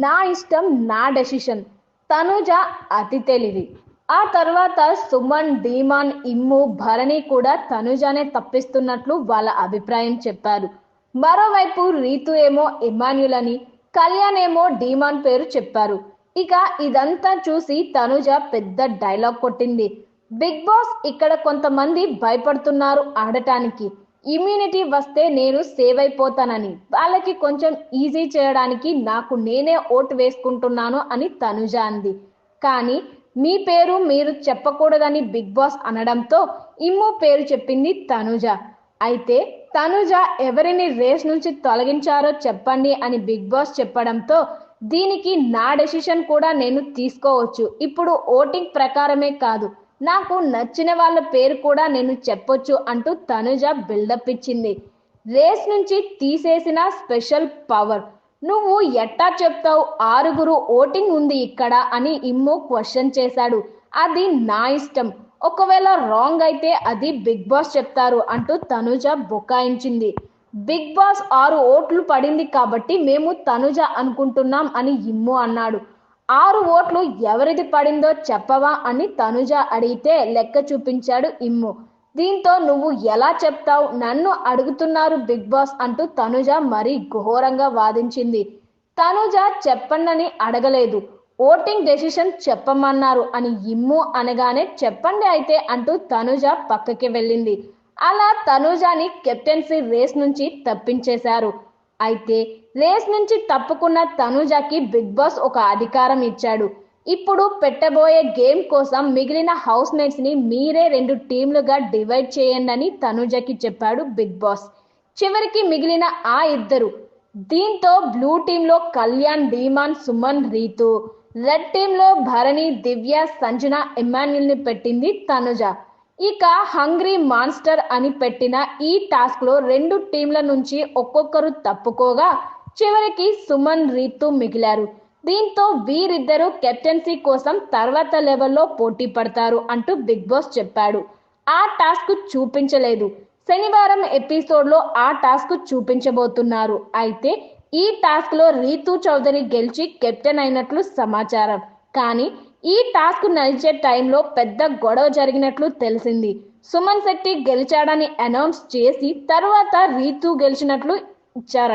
నా ఇష్టం నా డెసిషన్. తనుజ అతి తెలివి. ఆ తర్వాత సుమన్, ధీమాన్, ఇమ్ము, భరణి కూడా తనుజానే తప్పిస్తున్నట్లు వాళ్ళ అభిప్రాయం చెప్పారు. మరోవైపు రీతు ఏమో ఇమాన్యుల్ అని, కళ్యాణ్ ఏమో ధీమాన్ పేరు చెప్పారు. ఇక ఇదంతా చూసి తనుజ పెద్ద డైలాగ్ కొట్టింది. బిగ్ బాస్, ఇక్కడ కొంతమంది భయపడుతున్నారు ఆడటానికి. ఇమ్యూనిటీ వస్తే నేను సేవ్ అయిపోతానని, వాళ్ళకి కొంచెం ఈజీ చేయడానికి నాకు నేనే ఓటు వేసుకుంటున్నాను అని తనుజ అంది. కానీ మీ పేరు మీరు చెప్పకూడదని బిగ్ బాస్ అనడంతో ఇమ్ము పేరు చెప్పింది తనుజ. అయితే తనుజ ఎవరిని రేస్ నుంచి తొలగించారో చెప్పండి అని బిగ్ బాస్ చెప్పడంతో దీనికి నా డెసిషన్ కూడా నేను తీసుకోవచ్చు. ఇప్పుడు ఓటింగ్ ప్రకారమే కాదు, నాకు నచ్చిన వాళ్ళ పేరు కూడా నేను చెప్పొచ్చు అంటూ తనుజ బిల్డప్ ఇచ్చింది. రేస్ నుంచి తీసేసిన స్పెషల్ పవర్ నువ్వు ఎట్టా చెప్తావు, 6 ఓటింగ్ ఉంది ఇక్కడ అని ఇమ్ము క్వశ్చన్ చేశాడు. అది నా ఇష్టం, ఒకవేళ రాంగ్ అయితే అది బిగ్ బాస్ చెప్తారు అంటూ తనుజ బుకాయించింది. బిగ్ బాస్ 6 ఓట్లు పడింది కాబట్టి మేము తనుజ అనుకుంటున్నాం అని ఇమ్ము అన్నాడు. 6 ఓట్లు ఎవరిది పడిందో చెప్పవా అని తనుజ అడిగితే లెక్క చూపించాడు ఇమ్ము. దీంతో నువ్వు ఎలా చెప్తావు, నన్ను అడుగుతున్నారు బిగ్ బాస్ అంటూ తనుజ మరీ ఘోరంగా వాదించింది. తనుజ చెప్పండని అడగలేదు, ఓటింగ్ డెసిషన్ చెప్పమన్నారు అని ఇమ్ము అనగానే చెప్పండి అయితే అంటూ తనుజ పక్కకి వెళ్ళింది. అలా తనుజాని కెప్టెన్సీ రేస్ నుంచి తప్పించేశారు. అయితే రేస్ నుంచి తప్పుకున్న తనుజకి బిగ్ బాస్ ఒక అధికారం ఇచ్చాడు. ఇప్పుడు పెట్టబోయే గేమ్ కోసం మిగిలిన హౌస్ మేట్స్ ని మీరే 2 టీంలుగా డివైడ్ చేయండి అని తనుజకి చెప్పాడు బిగ్ బాస్. చివరికి మిగిలిన ఆ ఇద్దరు. దీంతో బ్లూ టీంలో కళ్యాణ్, ధీమాన్, సుమన్, రీతు, రెడ్ టీంలో భరణి, దివ్య, సంజన, ఇమాన్యుల్ ని పెట్టింది తనుజ. ఇక హంగ్రీ మాన్స్టర్ అని పెట్టిన ఈ టాస్క్ లో 2 టీంల నుంచి ఒక్కొక్కరు తప్పుకోగా చివరికి సుమన్, రీతు మిగిలారు. దీంతో వీరిద్దరూ కెప్టెన్సీ కోసం తర్వాత లెవెల్లో పోటీ పడతారు అంటూ బిగ్ బాస్ చెప్పాడు. ఆ టాస్క్ చూపించలేదు. శనివారం ఎపిసోడ్ లో ఆ టాస్క్ చూపించబోతున్నారు. అయితే ఈ టాస్క్ లో రీతు చౌదరి గెలిచి కెప్టెన్ అయినట్లు సమాచారం. కానీ ఈ టాస్క్ నడిచే టైంలో పెద్ద గొడవ జరిగినట్లు తెలిసింది. సుమన్ శెట్టి గెలిచాడని అనౌన్స్ చేసి తర్వాత రీతు గెలిచినట్లు ఇచ్చారు.